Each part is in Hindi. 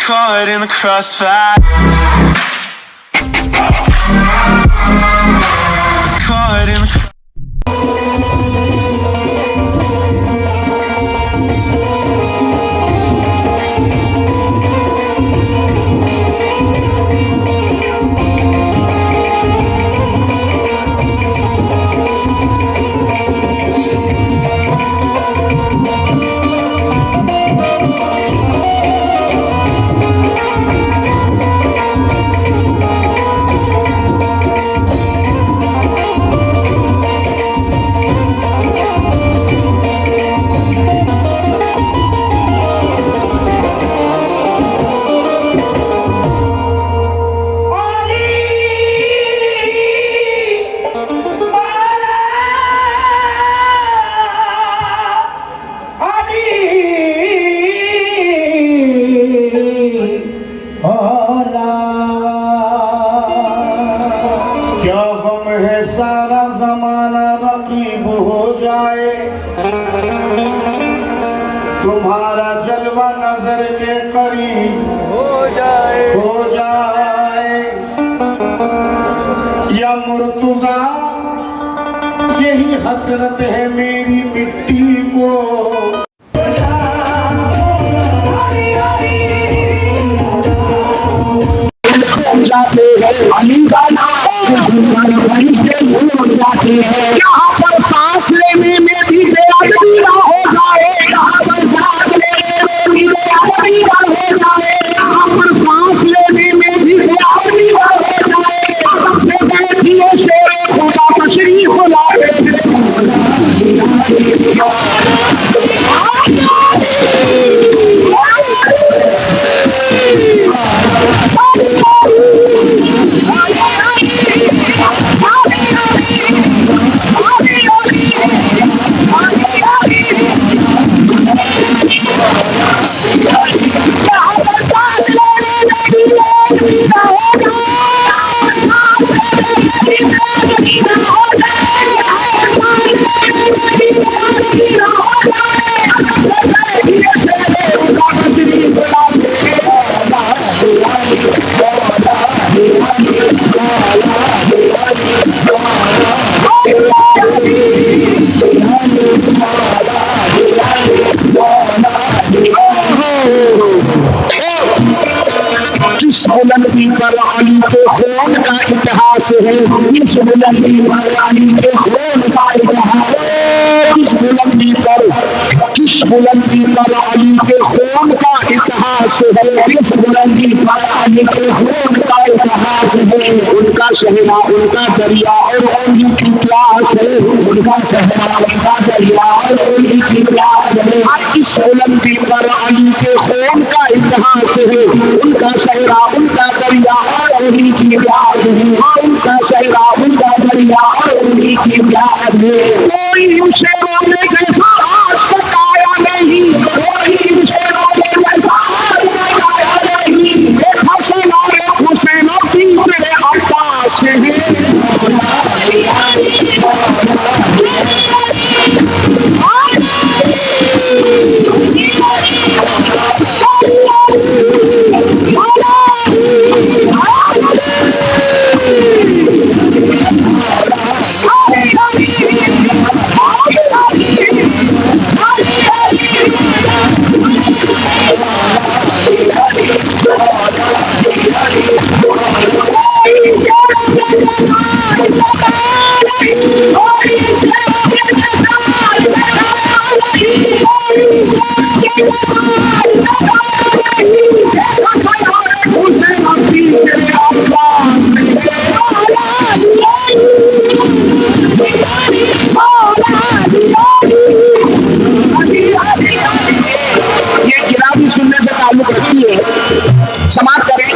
caught in the crossfire. It's caught in the सारा जमाना रकीब हो जाए, तुम्हारा जलवा नजर के करीब हो जाए या मुर्तजा, यही हसरत है मेरी मिट्टी को। जाते हैं अली का नाम जाते हैं, यहाँ पर सांस लेने में भी बेअदबी ना हो जाए, यहाँ पर सांस लेने में भी बेअदबी ना हो जाए, यहाँ पर सांस लेने में भी बेअदबी ना हो जाए। सबसे बैठिए शेर खुदा तशरीफ लाए, बुलंदी पर अली के खून का इतिहास है, इस बुलंदी पर अली के खून का इतिहास है, किस बुलंदी पर अली के खून का इतिहास है, किस बुलंदी पर अली के खून का इतिहास है। उनका सहरा उनका दरिया और उन्हीं की प्यास है, उनका सहरा उनका दरिया और उन्हीं की प्यास है। इस बुलंदी पर अली के खून का इतिहास है, उनका सहरा उनका दरिया और उन्हीं की प्यास है, उनका सहरा उनका दरिया और उन्हीं की प्यास है। कोई शेरों में जैसा आज तक आया नहीं, कोई शेरों में जैसा आज तक आया नहीं, हुसैन तीसरे अब्बास है। समाज करें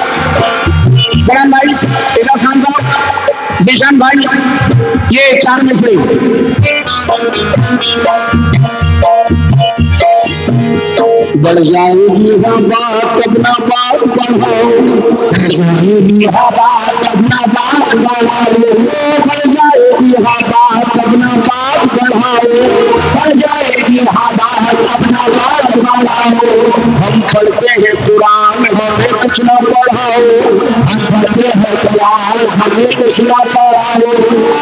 बयान भाई, तेजा खान साहब, निशान भाई, ये चार में से बढ़ जाएगी हवा अपना बात बढ़ाओ, बढ़ जाएगी हवा अपना बात बढ़ाओ, बढ़ जाएगी हवा अपना बात बढ़ाओ, बढ़ जाएगी हवा अपना बात बढ़ाओ। हम पढ़ते हैं कुरान, हमें कुछ ना पढ़ाओ, हम करते हैं कलाम हमें कुछ ना पढ़ाओ,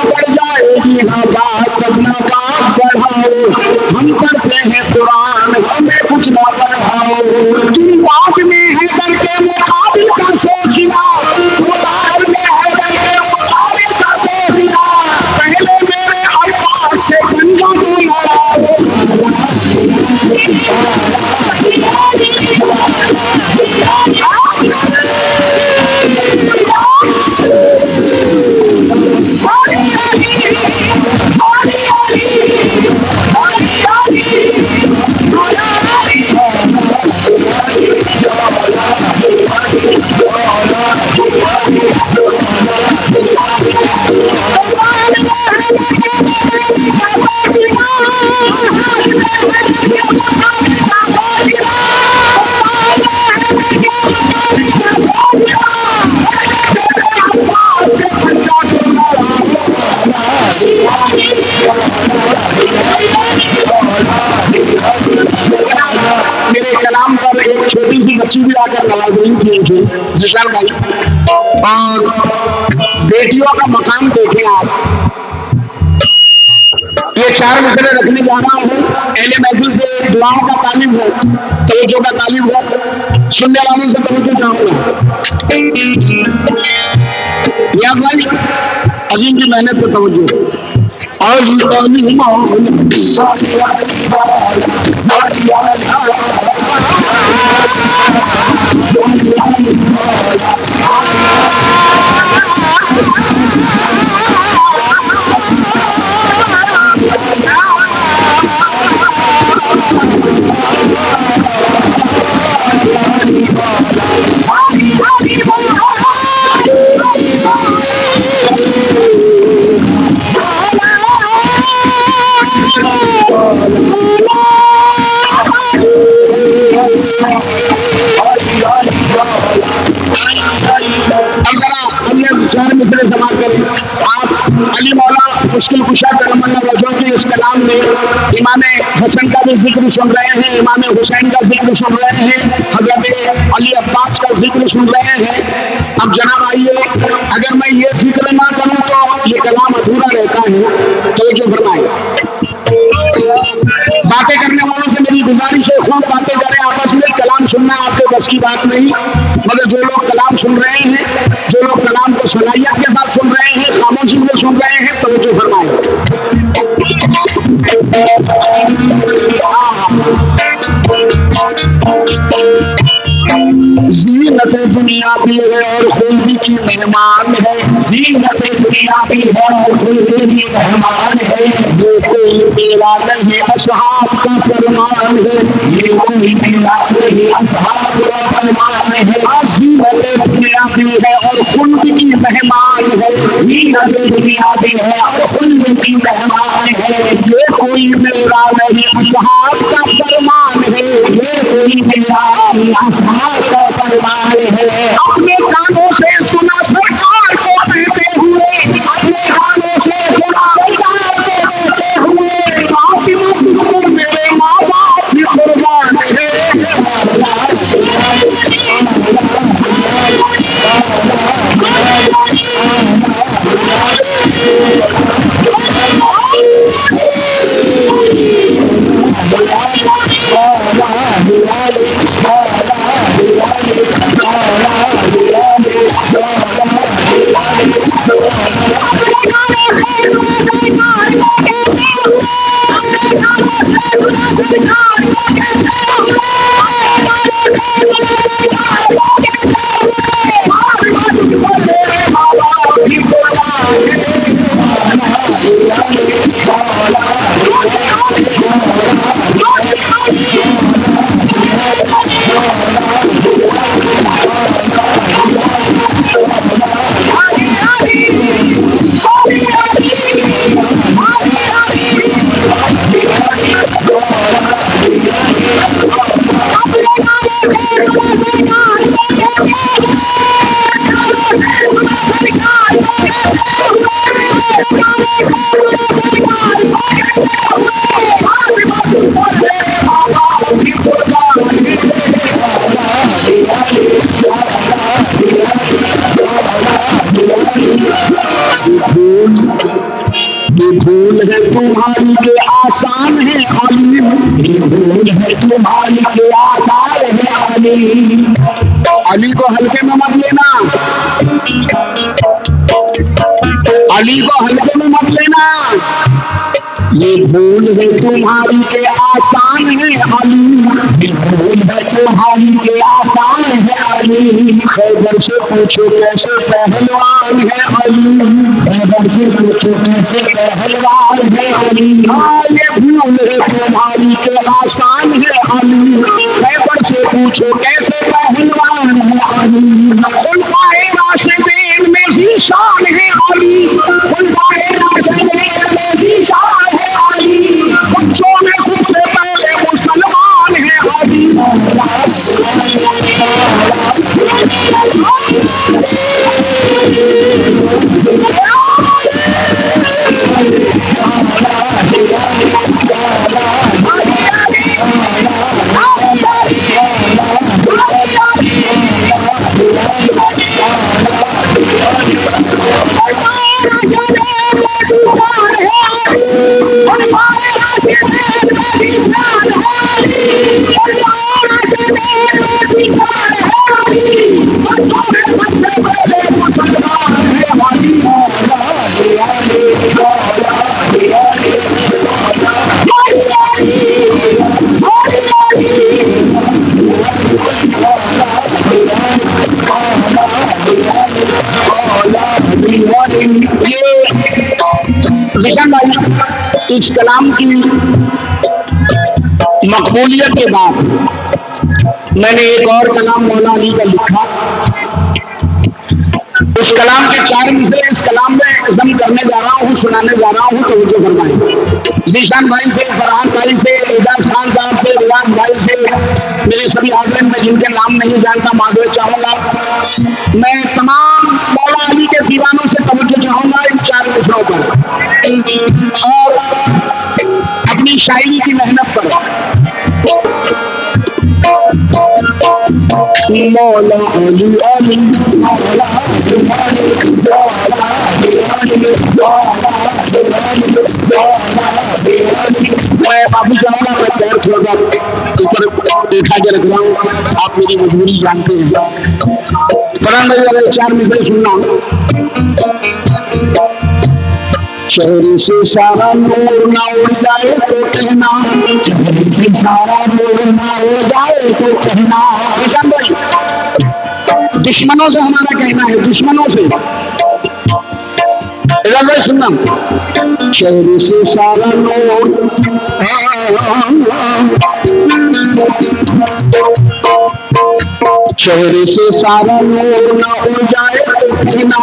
बढ़ जाएगी ना बात तब ना बात बढ़ाओ, हम करते हैं कुरान हमें कुछ ना पढ़ाओ, तुम बात में है करके मुकाबिल का सोचना, मुकाबिल में है करके मुकाबिल का सोचना, पहले मेरे अल्लाह से गंजा छोटी सी बच्ची भी आकर नवाजरी की थी विशाल भाई, और बेटियों का मकाम देखें आप। ये 4 मसले रखने जा रहा हूँ, पहले महफिल से दुआओं का तालीम हो, तवज्जो का तालीम हो, सुनने वालों से तवज्जो चाहूंगा। या भाई अजीम की मेहनत पर तवज्जो और मुश्किल कुशा करमल्ला वजह के इस कलाम में इमाम हसन का भी जिक्र सुन रहे हैं, इमाम हुसैन का जिक्र सुन रहे हैं, हजरत अली अब्बास का जिक्र सुन रहे हैं। अब जनाब आइए, अगर मैं ये जिक्र ना करूं तो ये कलाम अधूरा रहता है, तो जो फरमाए बातें करने वालों से मेरी गुजारिश है, खूब बातें करें आपस में, कलाम सुनना आपके बस की बात नहीं, मगर जो लोग कलाम सुन रहे हैं, जो लोग कलाम को सलाहियत के साथ सुन रहे हैं, खामोशी में सुन रहे हैं, तो जो फरमाए जीनत दुनिया भी है और खुल्दी की मेहमान है, जीनत दुनिया भी है और खुल्दी की मेहमान है, ये कोई मेरा नहीं असहाब का फरमान है, ये कोई मेरा नहीं असहाब का फरमान है। जीनत दुनिया भी है और खुल्दी की मेहमान है, जीनत दुनिया भी है और खुल्दी की मेहमान है, ये कोई मेरा नहीं असहाब का फरमान है, ये कोई मेरा नहीं असहाब का फरमान है। अपने कानों से सुना सरकार को कहते हुए, अपने कानों से सुना सरकार को कहते हुए, फातिमा मेरे माँ बाप की कुर्बान है। भूल है तुम्हारी के आसान है अली, ये भूल है तुम्हारी के आसान है अली। अली को हल्के में मत लेना, अली को हल्के में मत लेना। ये भूल है तुम्हारी के आसान है अली, ये भूल है तुम्हारी के आसान है अली। खैबर से पूछो कैसे पहलवान है अली, खैबर से पूछो कैसे पहलवान है अली। ये भूल है तुम्हारी के आसान है अली, खैबर से पूछो कैसे पहलवान है अली। खुलफाए राशिदीन में भी शान है अली, खुलफाए राशिदीन में भी शान है अली। बच्चों में सबसे पहले मुसलमान है अली। इस कलाम की मकबूलियत के बाद मैंने एक और कलाम मौला अली का लिखा। उस कलाम के 4 मिसरे इस कलाम में जम करने जा रहा हूँ, सुनाने जा रहा हूँ। तो मुझे फरमाएं। जीशान भाई से, फरहान भाई से, एजाज खान साहब से, रियाज भाई से, मेरे सभी हाज़रीन में जिनके नाम नहीं जानता माजूर चाहूंगा। मैं तमाम मौला अली के दीवानों से तवज्जो चाहूंगा इन 4 मिसरों पर और अपनी शायरी की मेहनत पर। मौला अली अली मौला मैं माफी चाहूंगा, मैं पैर थोड़ा ऊपर उठा के रख रहा हूँ, आप मेरी मजबूरी जानते हैं। फरहान भाई अगर 4 मिसरे सुनना। चेहरे से सारा नूर ना उड़ जाए तो कहना, चेहरे से सारा नूर ना उड़ जाए तो कहना। निशान भाई दुश्मनों से हमारा कहना है, दुश्मनों से भाई सुनना। चेहरे से सारा नूर चेहरे से सारा नूर ना उड़ जाए तो कहना,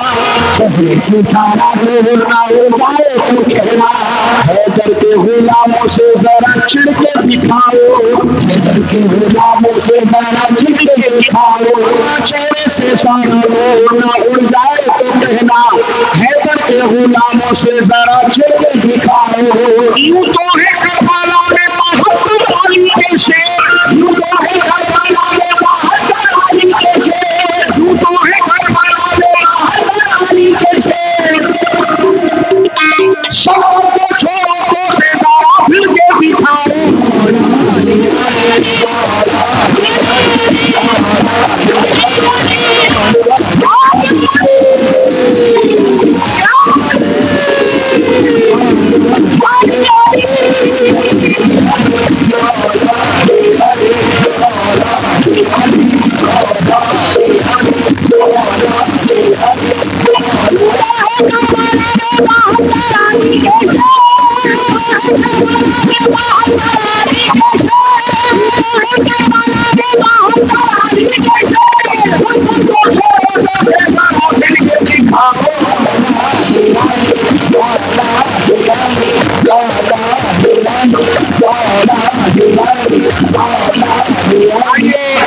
चेहरे से सारा नूर ना उड़ जाए तो कहना। हैदर के गुलामों से जरा चिढ़ के दिखाओ, हैदर के गुलामों से जरा चिढ़ के दिखाओ। चेहरे से सारा नूर ना उड़ जाए तो कहना, हैदर के गुलामों से जरा चिढ़ के दिखाओ। यूं तो है करबला में मोहब्बत अली के शेर, यूं तो है करबला में मोहब्बत अली के शेर, यूं तो है करबला में मोहब्बत अली के शेर। सब को छोड़ो तो से जरा फिर के दिखाओ।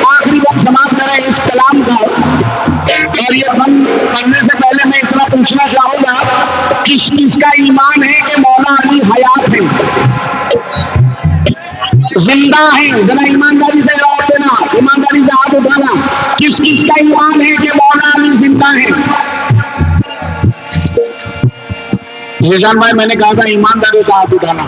आखिरी वक्त समाप्त करें इस कलाम का, और ये बंद करने से पहले मैं इतना पूछना चाहूंगा, किस किसका ईमान है कि मौला अली हयात है, जिंदा है? जरा ईमानदारी से जवाब देना, ईमानदारी से हाथ उठाना। किस किसका ईमान है कि मौला अली जिंदा है? निशान भाई, मैंने कहा था ईमानदारी का हाथ उठाना।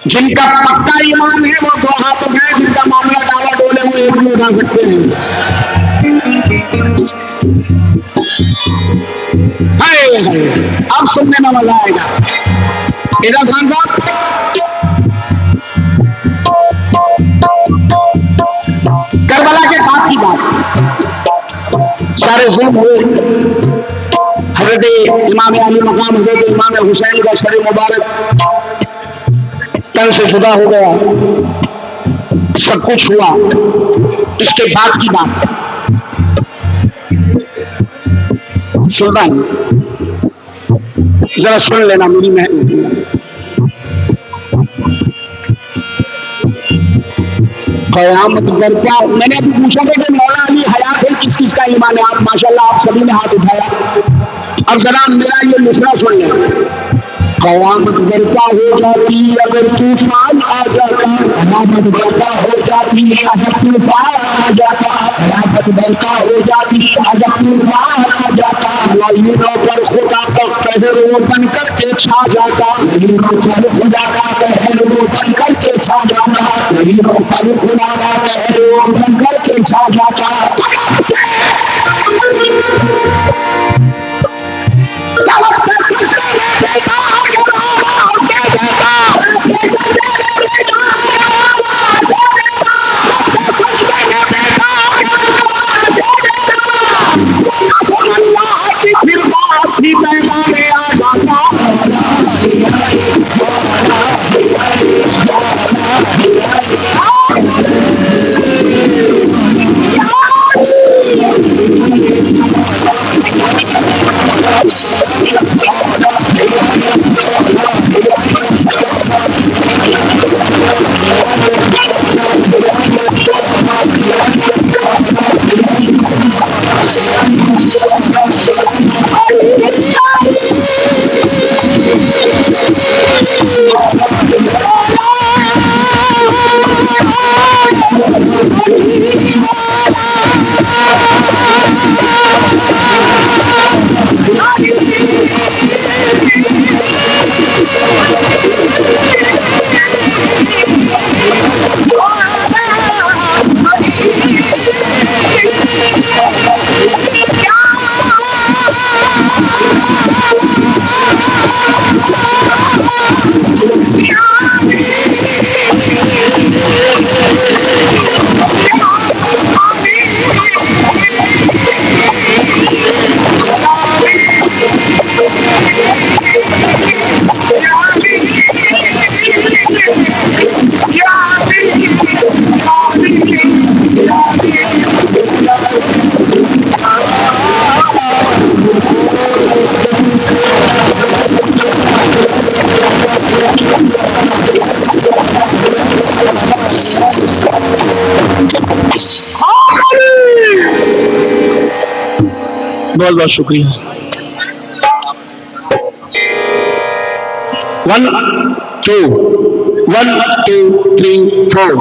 जिनका पक्का ईमान है वो दो हाथ उठाए, जिनका मामला डाला डोले वो एक भी उठा सकते हैं। हाय हाय, अब सुनने में मजा आएगा। इधर खान साहब, करबला के साथ की बात सारे जुल्म हुए। हजरत इमाम अली मकाम हजरत इमाम हुसैन का शरीर मुबारक तन से जुदा हो गया, सब कुछ हुआ। इसके बाद की बात सुल्तान जरा सुन लेना मेरी मेहनत। कयामत करता, मैंने अभी पूछा था कि मौला अली हयात है, किस किस का ईमान है? आप माशाल्लाह आप सभी ने हाथ उठाया। अब जरा मेरा ये मिसरा सुन लेना। कयामत बरका हो जाती अगर तूफान आ जाता, कयामत बरका हो जाती अगर तूफान आ जाता, कयामत बरका हो जाती अगर तूफान आ जाता, लहीनों पर खुदा का कहर वो बन करके छा जाता, लहीनों पर खुदा का कहर वो बन करके छा जाता, लहीनों पर खुदा का कहर वो बन करके छा जाता। बहुत बहुत शुक्रिया। 1 2 1 2 3 4।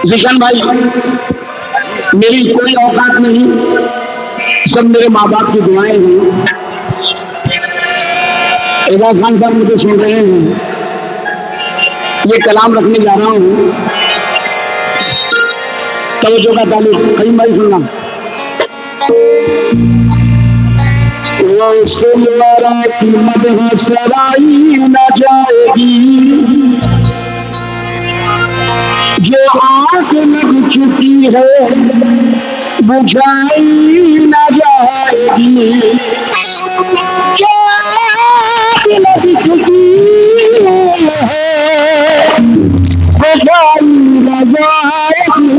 जिशन भाई, मेरी कोई औकात नहीं, सब मेरे माँ बाप की दुआएं हैं। एजाज खान साहब मुझे सुन रहे हैं, ये कलाम रखने जा रहा हूं, तवज्जो का ताल्लुक कई बार सुनना। वो सुनवारा की मदह सराई न जाएगी, जो आग लग चुकी है बुझाई न जाएगी, जो आग लग चुकी है बुझाई न जाएगी।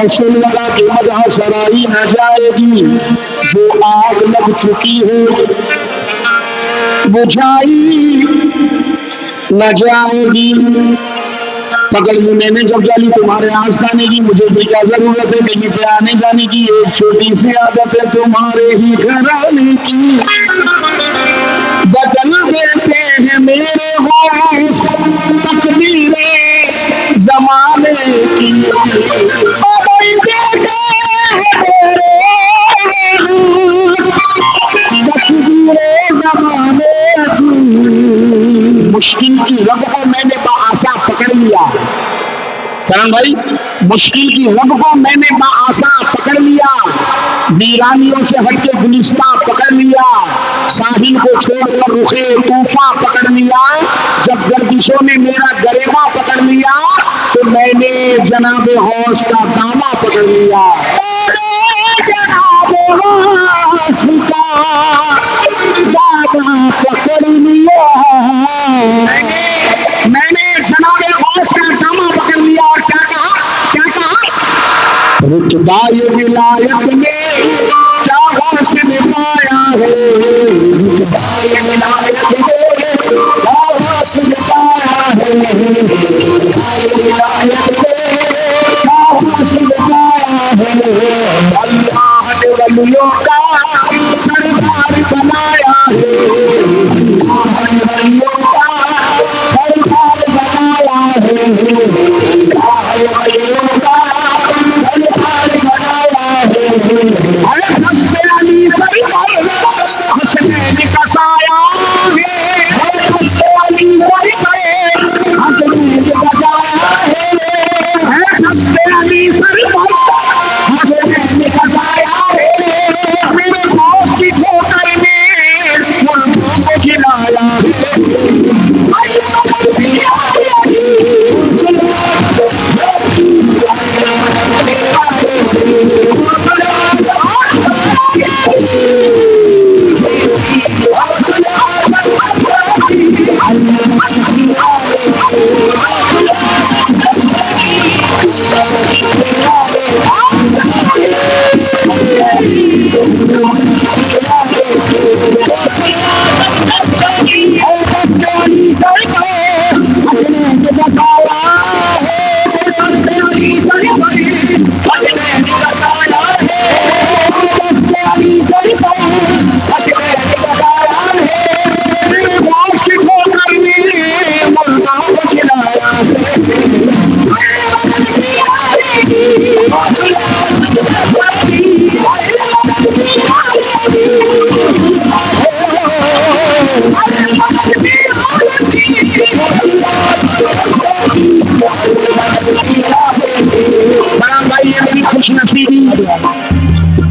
सुनवारा की मदह सराई न जाएगी, जो आग लग चुकी है बुझाई न जाएगी। पकड़ ली मैंने जब जाली तुम्हारे आस्थाने की, मुझे भी क्या जरूरत है कहीं पे आने जाने की, एक छोटी सी आदत है तुम्हारे ही घर आने की। बदल देते हैं मेरे होश तकदीरें जमाने की, बदल देते हैं तकदीरें जमाने की। मुश्किल की रब को मैंने बाआसा पकड़ लिया, करण भाई, मुश्किल की रब को मैंने बाआसा पकड़ लिया, वीरानियों से हटके गुलिस्तां पकड़ लिया, साहिल को छोड़कर रुखे तूफा पकड़ लिया। जब गर्दिशों ने मेरा गरेबा पकड़ लिया तो मैंने जनाबे हौस का दामा पकड़ लिया। जनाबे हौस का पकड़ लिया, मैंने जनाबे गौस का दामा पकड़ लिया और क्या कहा, क्या कहा, रुतबाए विलायत में क्या गौस ने पाया है, रुतबाए विलायत में क्या गौस ने पाया है, रुतबाए विलायत में क्या गौस ने पाया है, अल्लाह ने वलियों का सरदार बनाया है, अल्लाह ने वलियों का सरदार बनाया है, अल्लाह ने वलियों का सरदार बनाया है, अरे हस्ते अली सरदार हसनैन का साया है, हस्ते अली सरदार हसनैन का साया है, हस्ते अली सरदार हसनैन का साया है, मेरे मौत की ठोकर में मुल्कों को खिलाया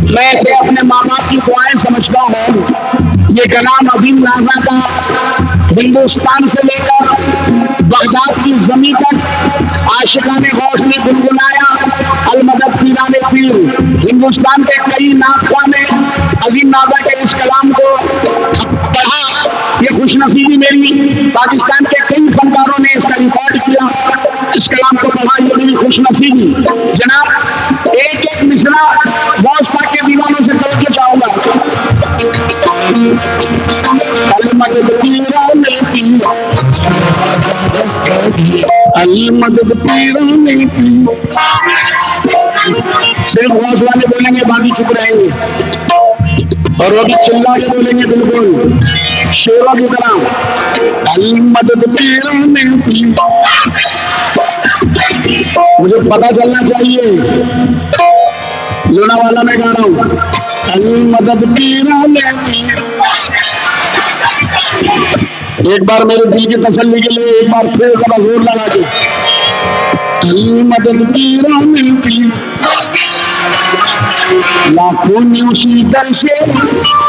मैं इसे अपने माँ बाप की दुआएं समझता हूँ। ये कलाम अजीम नाज़ा का हिंदुस्तान से लेकर बगदाद की जमीन तक आशिकाने गौस ने गुनगुनाया, अलमदद पीराने पीर हिंदुस्तान के कई नाख़्वा ने अजीम नाज़ा के इस कलाम को पढ़ा। ये खुशनसीबी मेरी, पाकिस्तान के कई फनकारों ने इसका रिकॉर्ड किया, इस कलाम को पढ़ा, ये मेरी खुशनसीबी। जनाब एक एक मिसरा गौस पाक के दीवानों से तवज्जो चाहूंगा। अलमदद पीराने पीर, अलमदद पीराने पीर, सिर्फ गौस वाले बोलेंगे, बाकी चुप रहेंगे और वो भी चिल्ला के बोलेंगे बिल्कुल शेरों की तरह। अलमदद पीराने पीर, मुझे पता चलना चाहिए लोनावाला में गा रहा हूँ। अलमदद पीराने पीर, एक बार मेरे दिल की तसल्ली के लिए एक बार फिर जरा जोर लगा के। अलमदद पीराने पीर, लाखों ने उसी दर से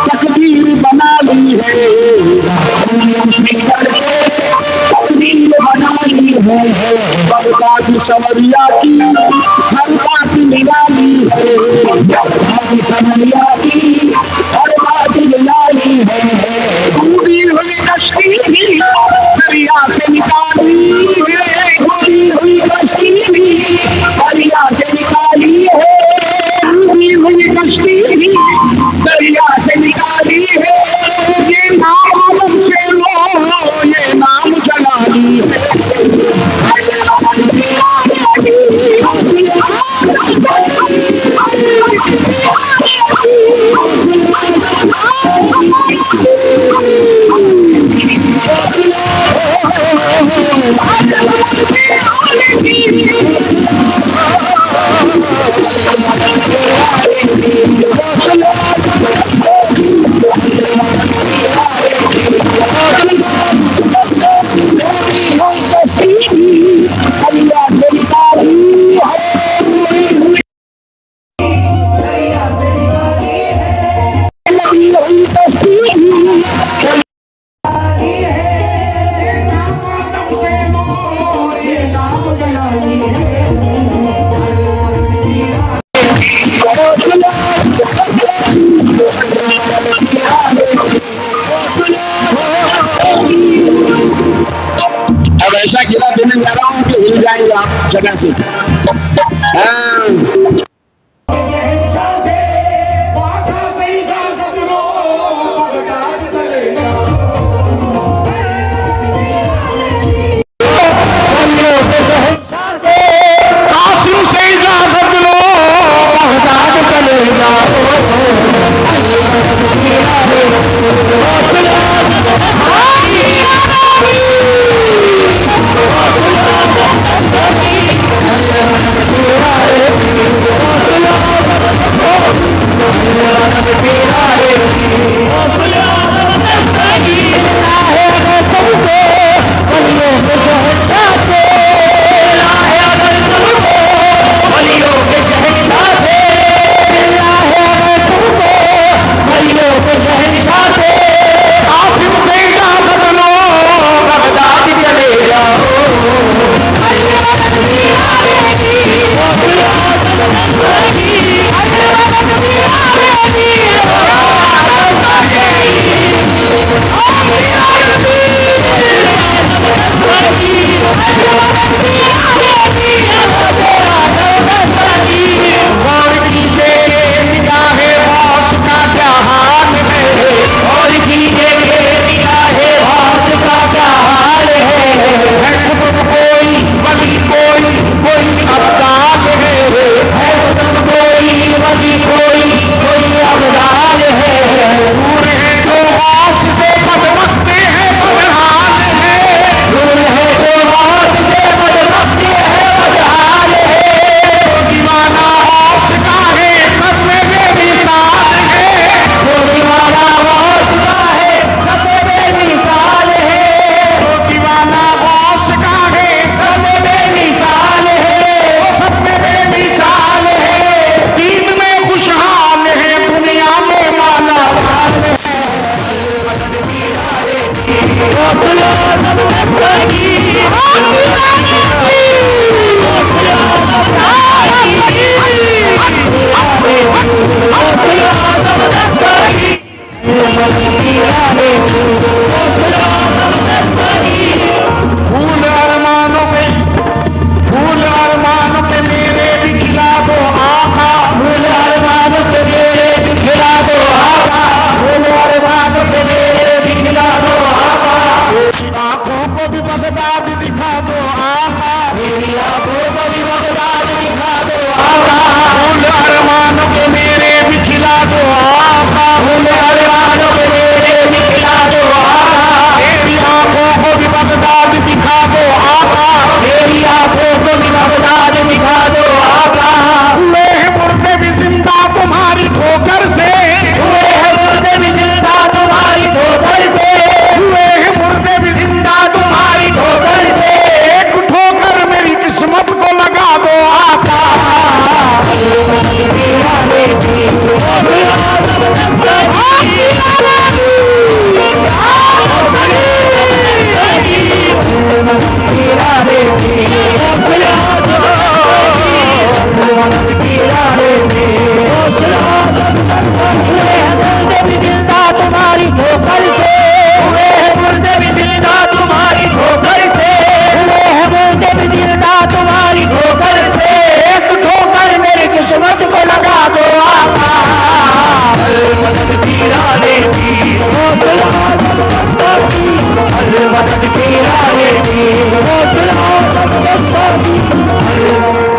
तकदीर बना ली है, लाखों ने उसी दर से तकदीर बना ली है, बगदादी सवरिया की हर बात निराली है, बगदादी सवरिया की हर बात निराली है, डूबी हुई कश्ती भी दरिया से निकाली है, डूबी हुई कश्ती भी दरिया से निकाली है, डूबी हुई कश्ती भी दरिया से निकाली है, ये नाम से लो, ये नाम जलाली है। जाएंगे आप जगह से। हाँ।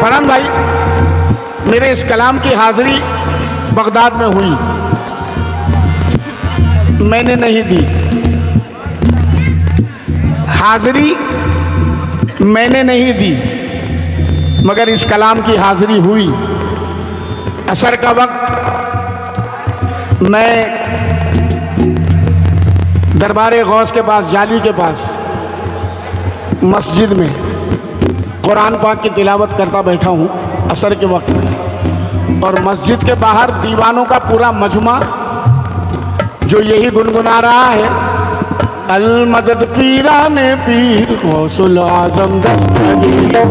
फरहान भाई, मेरे इस कलाम की हाजिरी बगदाद में हुई, मैंने नहीं दी। हाजिरी मैंने नहीं दी, मगर इस कलाम की हाजिरी हुई। असर का वक्त मैं दरबार गौस के पास, जाली के पास मस्जिद में कुरान पाक की तिलावत करता बैठा हूँ असर के वक्त में, और मस्जिद के बाहर दीवानों का पूरा मजमा जो यही गुनगुना रहा है, अल मदद पीराने पीर गौसुल आजम दस्तगीर, अल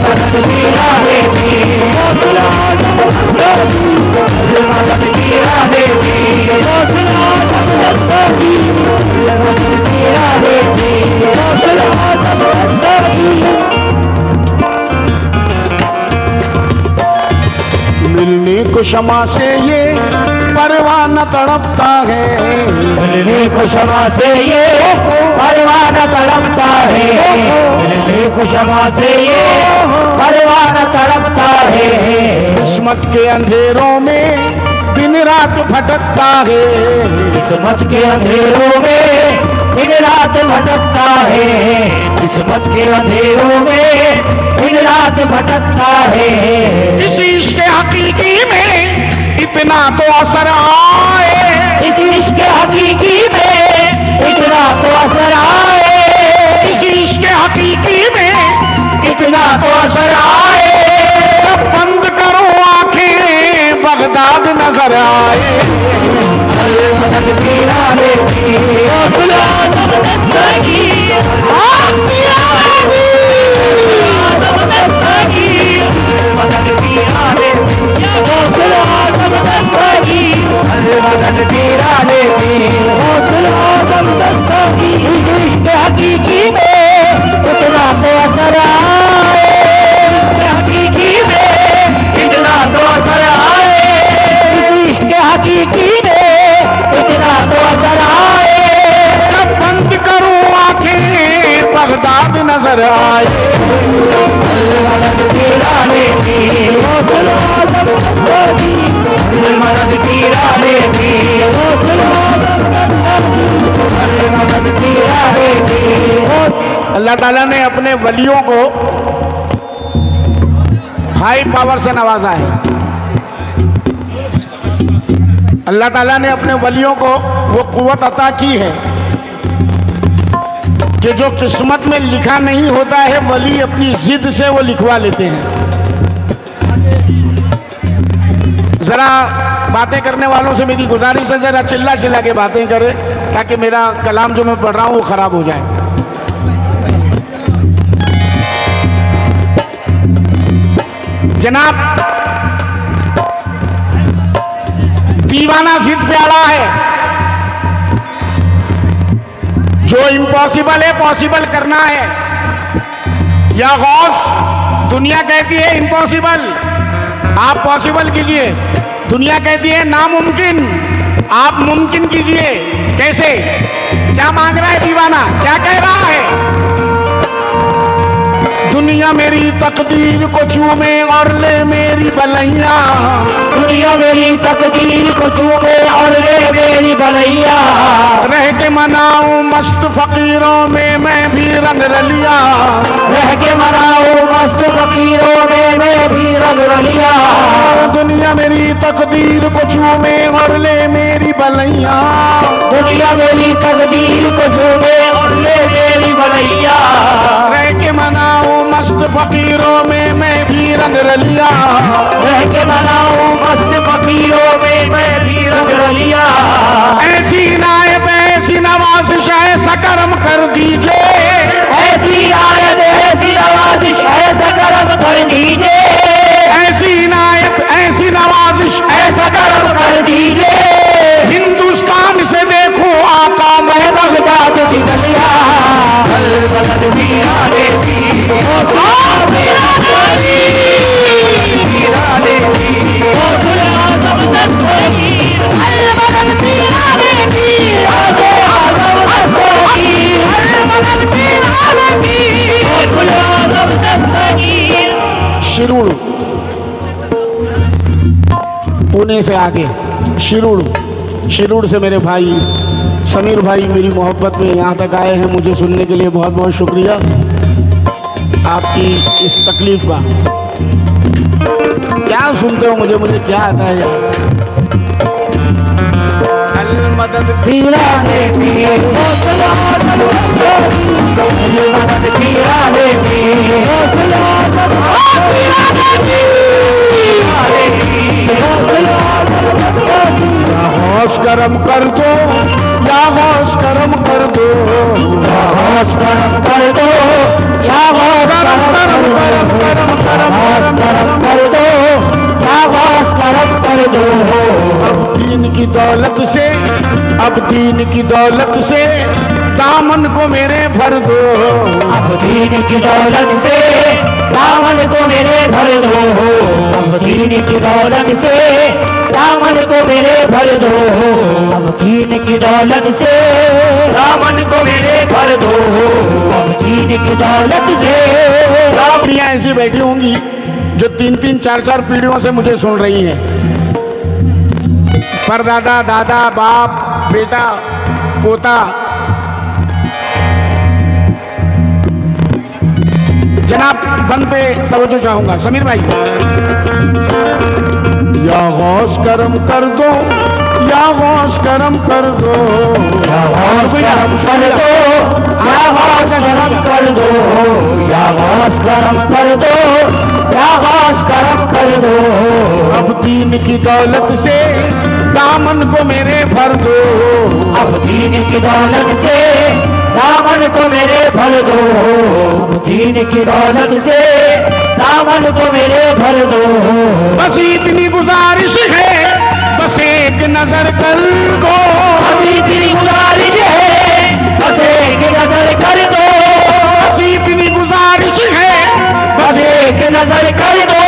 मदद पीराने पीर गौसुल आजम दस्तगीर, अल मदद पीराने पीर गौसुल आजम दस्तगीर, अल मदद पीराने पीर गौसुल आजम दस्तगीर। मिलने को क्षमा से ये परवाना तड़पता है, मिलने को क्षमा से ये परवाना तड़पता है, मिलने को क्षमा से ये परवाना तड़पता है। किस्मत के अंधेरों में दिन रात भटकता है, किस्मत के अंधेरों में दिन रात भटकता है, किस्मत के अंधेरों में दिन रात भटकता है। इस इश्क हकीकी में इतना तो असर आए, इस इश्क हकीकी में इतना तो असर आए, इस इश्क हकीकी में इतना तो असर आए। बंद करो आंखें बगदाद नजर आए। मदद तेरा लेती हौसला दस्तगी, दस्तगी, मदद तेरा लेती हौसला दस्तगी, मदद तेरा लेती हौसला दस्तगी। इश्क हकीकी में इतना तो असर आए, हकीकी में इतना तो असर आए, इश्क हकीकी में इतना तो असर आए। जब बंद करो आंखें बगदाद नजर आए। मदद तेरा लेती हौसला दस्तगी, मदद तेरा लेती हौसला दस्तगी, मदद तेरा लेती। अल्लाह ताला ने अपने वलियों को हाई पावर से नवाजा है। अल्लाह ताला ने अपने वलियों को वो कुव्वत अता की है कि जो किस्मत में लिखा नहीं होता है वली अपनी जिद से वो लिखवा लेते हैं। जरा बातें करने वालों से मेरी गुजारिश है जरा चिल्ला चिल्ला के बातें करें ताकि मेरा कलाम जो मैं पढ़ रहा हूँ वो खराब हो जाए। जनाब दीवाना सिद्ध प्याला है, जो इम्पॉसिबल है पॉसिबल करना है। या गौस दुनिया कहती है इम्पॉसिबल, आप पॉसिबल कीजिए। दुनिया कहती है नामुमकिन, आप मुमकिन कीजिए। कैसे? क्या मांग रहा है दीवाना, क्या कह रहा है? दुनिया मेरी तकदीर को चूमे और ले मेरी बलैया, दुनिया मेरी तकदीर को चूमे और ले मेरी बलैया। रह के मनाऊं मस्त फकीरों में मैं भी रंग रलिया, रह के मनाऊं मस्त फकीरों में मैं भी रंग रलिया। दुनिया मेरी तकदीर को चूमे और ले मेरी बलैया, दुनिया मेरी तकदीर को चूमे और ले मेरी बलैया। रह के मनाऊं मस्त फकीरों में मैं भी रंग रलिया, रह के मनाऊं मस्त फकीरों में मैं भी रंग रलिया। ऐसी नायब ऐसी नवाजिश ऐसा करम कर दीजिए, ऐसी आयत ऐसी नवाजिश ऐसा करम कर दीजिए, ऐसी नायब ऐसी नवाजिश ऐसा करम कर दीजिए। हिंदुस्तान से देखो आका मैं बगदाद की गलियां, मदद तेरा लेती हौसला दस्तगी, तेरा लेती हौसला दस्तगी, मदद तेरा लेती हौसला दस्तगी, मदद तेरा लेती हौसला दस्तगी। शिरूर पुणे से आगे शिरूर से मेरे भाई समीर भाई मेरी मोहब्बत में यहाँ तक आए हैं। मुझे सुनने के लिए बहुत बहुत शुक्रिया आपकी इस तकलीफ का। क्या सुनते हो मुझे क्या आता है यार। अल मदद तेरा लेती हौसला दस्तगी, मदद तेरा लेती हौसला दस्तगी, होश करम कर दो या होश करम कर दो, होश करम कर दो या होश करम कर दो, होश करम कर दो या होश करम कर दो। अब दीन की दौलत से दामन को मेरे भर दो, अब दीन की दौलत से दामन को मेरे भर दो, अब दीन दीन की दौलत से दामन को मेरे भर दो, अब दीन की दौलत से दामन को मेरे भर दो, अब दीन की दौलत से। पीढ़ियां ऐसी बैठी होंगी जो 3-3, 4-4 पीढ़ियों से मुझे सुन रही हैं। परदादा, दादा, बाप, बेटा, पोता। जनाब बंद पे तवज्जो चाहूंगा, समीर भाई। या गौस करम कर दो, या गौस करम कर दो, या गौस करम कर दो, या गौस करम कर दो, या गौस करम कर दो, या गौस करम कर दो। अब दीन की दौलत से दामन को मेरे भर दो, अब दीन की दौलत से दामन को मेरे भर दो, दीन की दौलत से दामन को मेरे भर दो। बस इतनी गुजारिश है, बस एक नजर कर दो, बस इतनी गुजारिश है, बस एक नजर कर दो, बस इतनी गुजारिश है, बस एक नजर कर दो।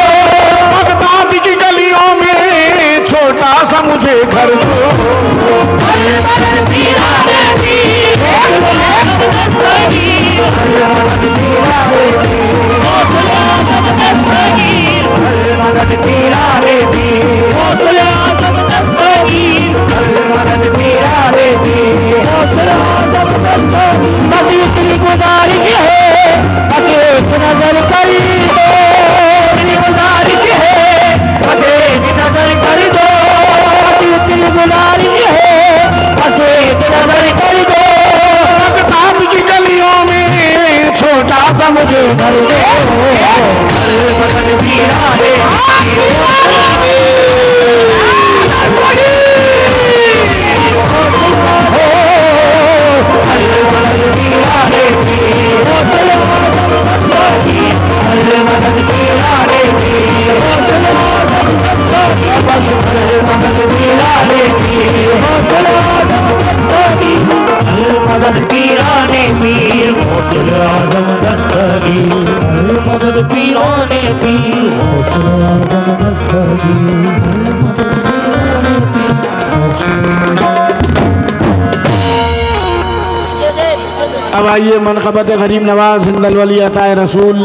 बगदाद की गलियों में छोटा सा मुझे घर दो। मदद तेरा रे पीर, हौसला जबरदस्त पीर, मदद तेरा रे पीर, हौसला जबरदस्त पीर। बस इतनी गुजारिश है, बस एक नजर कर दो, इतनी गुजारिश है, बस एक नजर कर दो, इतनी गुजारिश है, बस एक नजर कर दो। बगदाद की गलियों में छोटा सा मुझे घर दो। मदद तेरा रे मदद पीराने पीर, हौसला जबरदस्त मदद पीराने पीर, हौसला जबरदस्त अब आइए मनक़बत गरीब नवाज हिंदल वली अताए रसूल